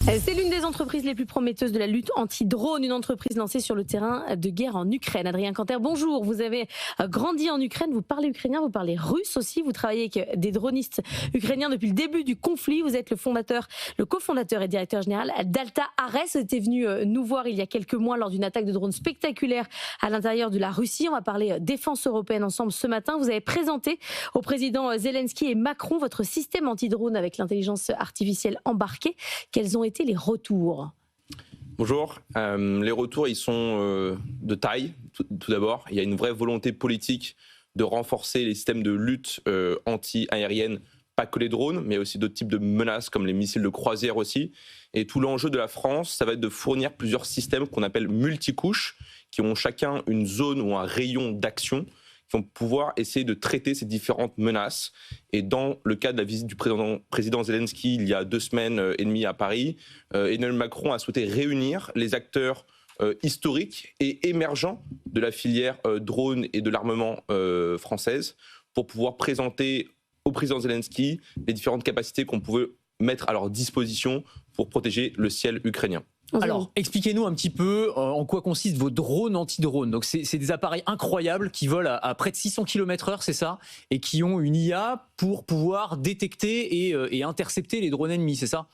C'est l'une des entreprises les plus prometteuses de la lutte anti-drone, une entreprise lancée sur le terrain de guerre en Ukraine. Adrien Canter, bonjour. Vous avez grandi en Ukraine, vous parlez ukrainien, vous parlez russe aussi. Vous travaillez avec des dronistes ukrainiens depuis le début du conflit. Vous êtes le cofondateur et directeur général d'Alta Ares. Vous étiez venu nous voir il y a quelques mois lors d'une attaque de drone spectaculaire à l'intérieur de la Russie. On va parler défense européenne ensemble ce matin. Vous avez présenté au président Zelensky et Macron votre système anti-drone avec l'intelligence artificielle embarquée. Quels ont été les retours? Bonjour. Les retours, ils sont de taille, tout d'abord. Il y a une vraie volonté politique de renforcer les systèmes de lutte anti-aérienne, pas que les drones, mais aussi d'autres types de menaces comme les missiles de croisière aussi. Et tout l'enjeu de la France, ça va être de fournir plusieurs systèmes qu'on appelle multicouches, qui ont chacun une zone ou un rayon d'action, qui vont pouvoir essayer de traiter ces différentes menaces. Et dans le cadre de la visite du président Zelensky il y a 2 semaines et demie à Paris, Emmanuel Macron a souhaité réunir les acteurs historiques et émergents de la filière drone et de l'armement française pour pouvoir présenter au président Zelensky les différentes capacités qu'on pouvait mettre à leur disposition pour protéger le ciel ukrainien. Alors, expliquez-nous un petit peu en quoi consistent vos drones anti-drones. Donc, c'est des appareils incroyables qui volent à près de 600 km/h, c'est ça? Et qui ont une IA pour pouvoir détecter et intercepter les drones ennemis, c'est ça?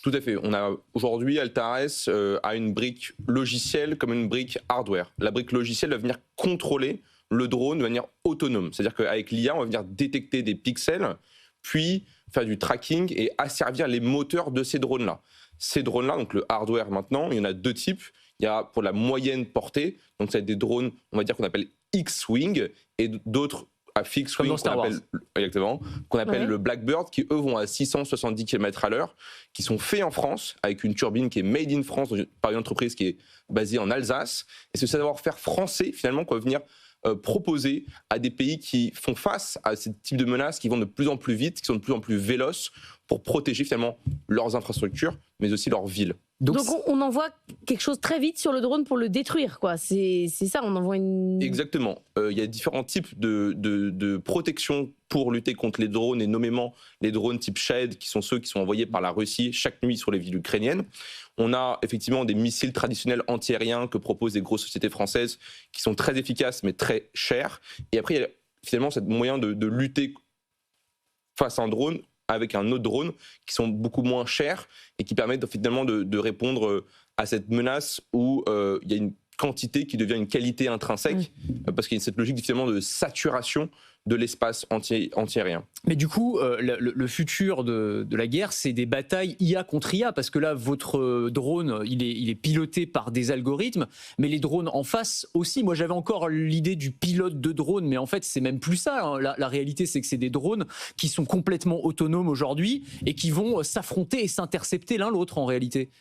Tout à fait. On a aujourd'hui, Alta Ares a une brique logicielle comme une brique hardware. La brique logicielle va venir contrôler le drone de manière autonome. C'est-à-dire qu'avec l'IA, on va venir détecter des pixels, puis faire du tracking et asservir les moteurs de ces drones-là. Ces drones-là, donc le hardware maintenant, il y en a 2 types. Il y a pour la moyenne portée, donc c'est des drones, on va dire qu'on appelle X-Wing, et d'autres à fixed wing qu'on appelle le Blackbird, qui eux vont à 670 km/h, qui sont faits en France avec une turbine qui est made in France par une entreprise qui est basée en Alsace. Et ce savoir-faire français finalement qu'on va venir proposer à des pays qui font face à ce type de menaces qui vont de plus en plus vite, qui sont de plus en plus véloces pour protéger finalement leurs infrastructures, mais aussi leurs villes. Donc on envoie quelque chose très vite sur le drone pour le détruire, quoi. C'est ça, on envoie une... Exactement. Il y a différents types de protection pour lutter contre les drones, et nommément les drones type Shahed, qui sont ceux qui sont envoyés par la Russie chaque nuit sur les villes ukrainiennes. On a effectivement des missiles traditionnels antiaériens que proposent des grosses sociétés françaises, qui sont très efficaces mais très chers. Et après, il y a finalement ce moyen de lutter face à un drone avec un autre drone qui sont beaucoup moins chers et qui permettent finalement de répondre à cette menace où il y a une quantité qui devient une qualité intrinsèque, parce qu'il y a cette logique finalement de saturation de l'espace antiaérien. Mais du coup, le futur de la guerre, c'est des batailles IA contre IA, parce que là, votre drone, il est piloté par des algorithmes, mais les drones en face aussi. Moi, j'avais encore l'idée du pilote de drone, mais en fait, c'est même plus ça, hein. La réalité, c'est que c'est des drones qui sont complètement autonomes aujourd'hui et qui vont s'affronter et s'intercepter l'un l'autre en réalité.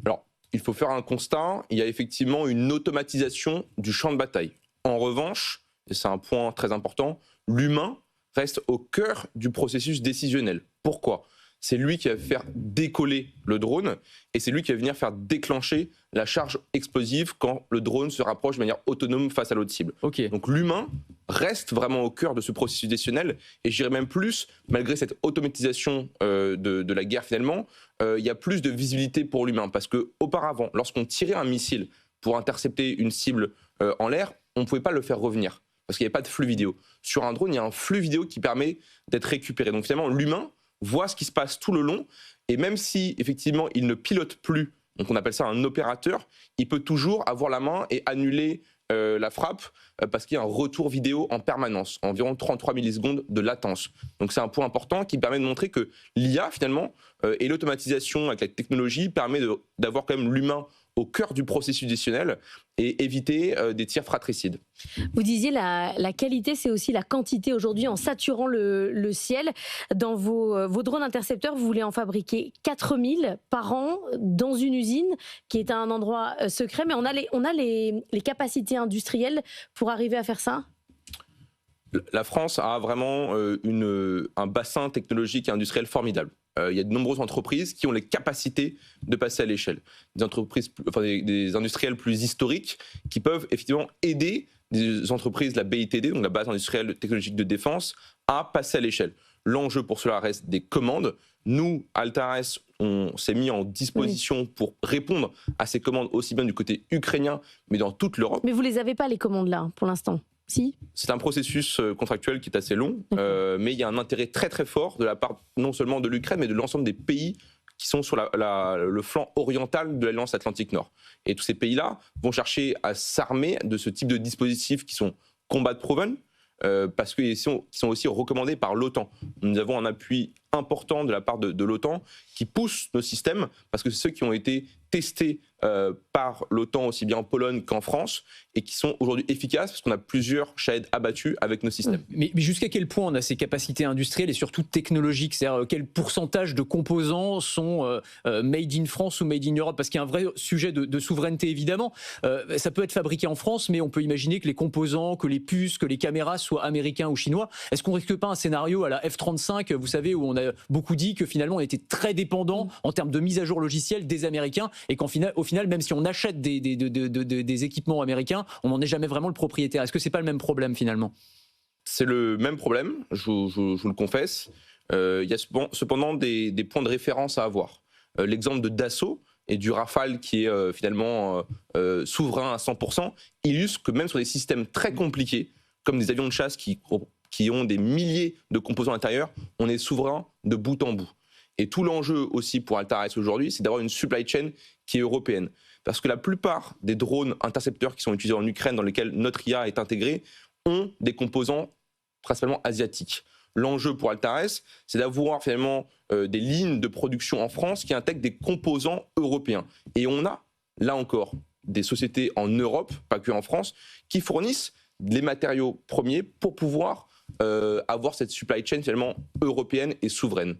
Alors, il faut faire un constat, il y a effectivement une automatisation du champ de bataille. En revanche, et c'est un point très important, l'humain reste au cœur du processus décisionnel. Pourquoi ? C'est lui qui va faire décoller le drone et c'est lui qui va venir faire déclencher la charge explosive quand le drone se rapproche de manière autonome face à l'autre cible. Okay. Donc l'humain reste vraiment au cœur de ce processus décisionnel, et je dirais même plus, malgré cette automatisation de la guerre finalement, il y a plus de visibilité pour l'humain, parce qu'auparavant, lorsqu'on tirait un missile pour intercepter une cible en l'air, on ne pouvait pas le faire revenir, parce qu'il n'y avait pas de flux vidéo. Sur un drone, il y a un flux vidéo qui permet d'être récupéré. Donc finalement, l'humain voit ce qui se passe tout le long, et même si effectivement il ne pilote plus, donc on appelle ça un opérateur, il peut toujours avoir la main et annuler la frappe, parce qu'il y a un retour vidéo en permanence, environ 33 millisecondes de latence. Donc c'est un point important qui permet de montrer que l'IA finalement et l'automatisation avec la technologie permet d'avoir quand même l'humain au cœur du processus décisionnel et éviter des tirs fratricides. Vous disiez la qualité, c'est aussi la quantité. Aujourd'hui, en saturant le ciel, dans vos drones intercepteurs, vous voulez en fabriquer 4000 par an dans une usine qui est à un endroit secret, mais on a les capacités industrielles pour arriver à faire ça ? La France a vraiment un bassin technologique et industriel formidable. Il y a de nombreuses entreprises qui ont les capacités de passer à l'échelle. Des industriels plus historiques qui peuvent effectivement aider des entreprises, la BITD, donc la base industrielle technologique de défense, à passer à l'échelle. L'enjeu pour cela reste des commandes. Nous, Alta Ares, on s'est mis en disposition pour répondre à ces commandes aussi bien du côté ukrainien, mais dans toute l'Europe. Mais vous les avez pas, les commandes là, pour l'instant? Si. C'est un processus contractuel qui est assez long, mais il y a un intérêt très très fort de la part non seulement de l'Ukraine, mais de l'ensemble des pays qui sont sur le flanc oriental de l'Alliance Atlantique Nord. Et tous ces pays-là vont chercher à s'armer de ce type de dispositifs qui sont combat proven, parce qu'ils sont aussi recommandés par l'OTAN. Nous avons un appui important de la part de l'OTAN qui pousse nos systèmes, parce que c'est ceux qui ont été testés par l'OTAN aussi bien en Pologne qu'en France, et qui sont aujourd'hui efficaces, parce qu'on a plusieurs Shahed abattus avec nos systèmes. Mais jusqu'à quel point on a ces capacités industrielles et surtout technologiques? C'est-à-dire quel pourcentage de composants sont made in France ou made in Europe? Parce qu'il y a un vrai sujet de souveraineté, évidemment. Ça peut être fabriqué en France, mais on peut imaginer que les composants, que les puces, que les caméras soient américains ou chinois. Est-ce qu'on risque pas un scénario à la F-35, vous savez, où on a beaucoup dit que finalement on était très dépendant en termes de mise à jour logicielle des Américains, et qu'au final, même si on achète des équipements américains, on n'en est jamais vraiment le propriétaire. Est-ce que c'est pas le même problème finalement? C'est le même problème, je vous le confesse. Il y a cependant des points de référence à avoir. L'exemple de Dassault et du Rafale qui est finalement souverain à 100%, illustre que même sur des systèmes très compliqués, comme des avions de chasse qui ont des milliers de composants à l'intérieur, on est souverain de bout en bout. Et tout l'enjeu aussi pour Altares aujourd'hui, c'est d'avoir une supply chain qui est européenne. Parce que la plupart des drones intercepteurs qui sont utilisés en Ukraine, dans lesquels notre IA est intégrée, ont des composants principalement asiatiques. L'enjeu pour Altares, c'est d'avoir finalement des lignes de production en France qui intègrent des composants européens. Et on a, là encore, des sociétés en Europe, pas que en France, qui fournissent les matériaux premiers pour pouvoir avoir cette supply chain finalement européenne et souveraine.